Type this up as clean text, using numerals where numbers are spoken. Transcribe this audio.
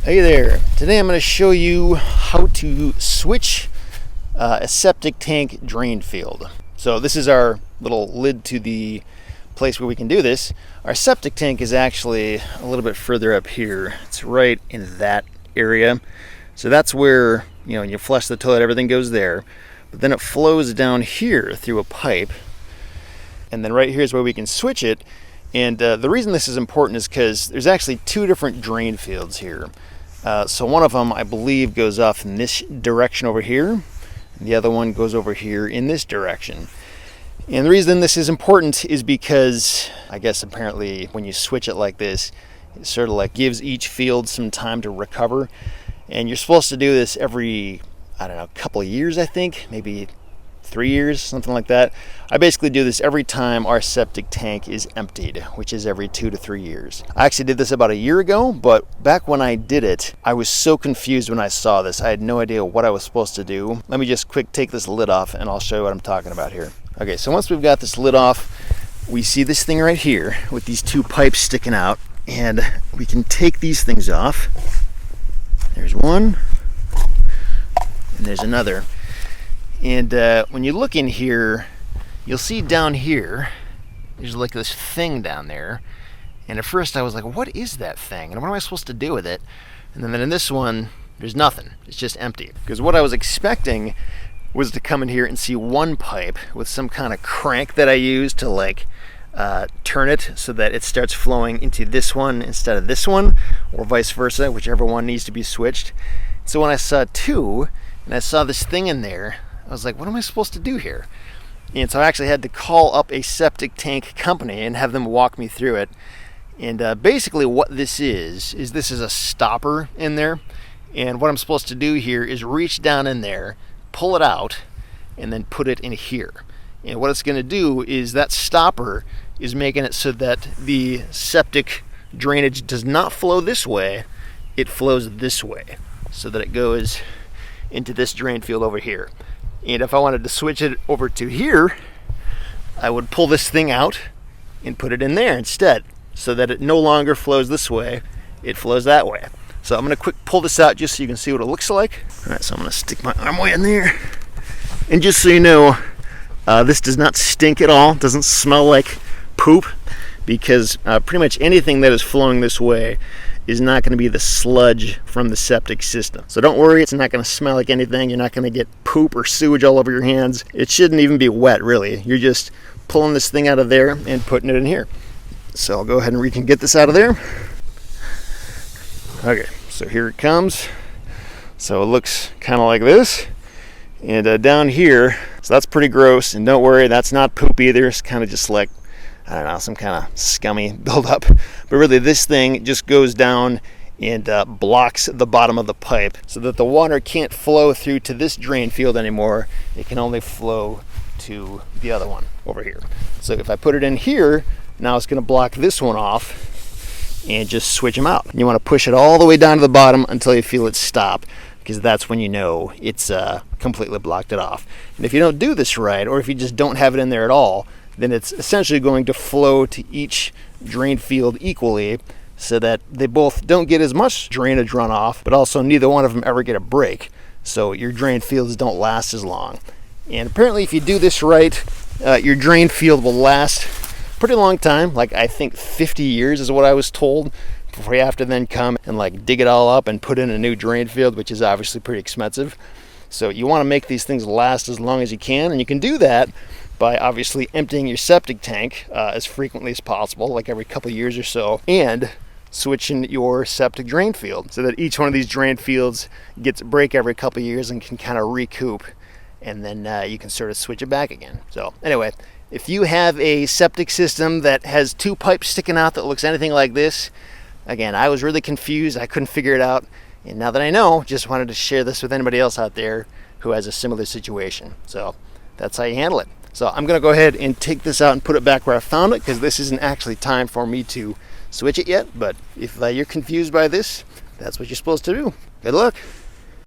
Hey there, today I'm going to show you how to switch a septic tank drain field. So this is our little lid to the place where we can do this. Our septic tank is actually a little bit further up here. It's right in that area. So that's where, you flush the toilet, everything goes there. But then it flows down here through a pipe. And then right here is where we can switch it. And the reason this is important is because there's actually two different drain fields here. So one of them, I believe, goes off in this direction over here. And the other one goes over here in this direction. And the reason this is important is because, I guess apparently when you switch it like this, it sort of like gives each field some time to recover. And you're supposed to do this every, couple of years, I think, maybe 3 years, something like that. I basically do this every time our septic tank is emptied, which is every 2 to 3 years. I actually did this about a year ago, but back when I did it, I was so confused when I saw this. I had no idea what I was supposed to do. Let me just quick take this lid off and I'll show you what I'm talking about here. Okay, so once we've got this lid off, we see this thing right here with these two pipes sticking out, and we can take these things off. There's one, and there's another. And when you look in here, you'll see down here, there's like this thing down there. And at first I was like, what is that thing? And what am I supposed to do with it? And then in this one, there's nothing. It's just empty. Because what I was expecting was to come in here and see one pipe with some kind of crank that I use to turn it so that it starts flowing into this one instead of this one, or vice versa, whichever one needs to be switched. So when I saw two, and I saw this thing in there, I was like, what am I supposed to do here? And so I actually had to call up a septic tank company and have them walk me through it. And basically what this is this is a stopper in there. And what I'm supposed to do here is reach down in there, pull it out, and then put it in here. And what it's going to do is that stopper is making it so that the septic drainage does not flow this way, it flows this way, so that it goes into this drain field over here. And if I wanted to switch it over to here, I would pull this thing out and put it in there instead, so that it no longer flows this way, it flows that way. So I'm going to quick pull this out just so you can see what it looks like. All right, so I'm going to stick my arm way in there. And just so you know, this does not stink at all, doesn't smell like poop, because pretty much anything that is flowing this way is not going to be the sludge from the septic system. So don't worry, it's not going to smell like anything. You're not going to get poop or sewage all over your hands. It shouldn't even be wet, really. You're just pulling this thing out of there and putting it in here. So I'll go ahead and reach and get this out of there. Okay, so here it comes. So it looks kind of like this. And down here, so that's pretty gross. And don't worry, that's not poop either. It's kind of just like, some kind of scummy buildup. But really, this thing just goes down and blocks the bottom of the pipe so that the water can't flow through to this drain field anymore. It can only flow to the other one over here. So if I put it in here, now it's going to block this one off and just switch them out. You want to push it all the way down to the bottom until you feel it stop, because that's when you know it's completely blocked it off. And if you don't do this right, or if you just don't have it in there at all, then it's essentially going to flow to each drain field equally, so that they both don't get as much drainage runoff, but also neither one of them ever get a break. So your drain fields don't last as long. And apparently if you do this right, your drain field will last a pretty long time, like I think 50 years is what I was told, before you have to then come and dig it all up and put in a new drain field, which is obviously pretty expensive. So you want to make these things last as long as you can, and you can do that by obviously emptying your septic tank as frequently as possible, like every couple of years or so, and switching your septic drain field so that each one of these drain fields gets a break every couple of years and can kind of recoup, and then you can sort of switch it back again. So anyway, if you have a septic system that has two pipes sticking out that looks anything like this, again, I was really confused. I couldn't figure it out. And now that I know, just wanted to share this with anybody else out there who has a similar situation. So that's how you handle it. So I'm going to go ahead and take this out and put it back where I found it, because this isn't actually time for me to switch it yet. But if you're confused by this, that's what you're supposed to do. Good luck.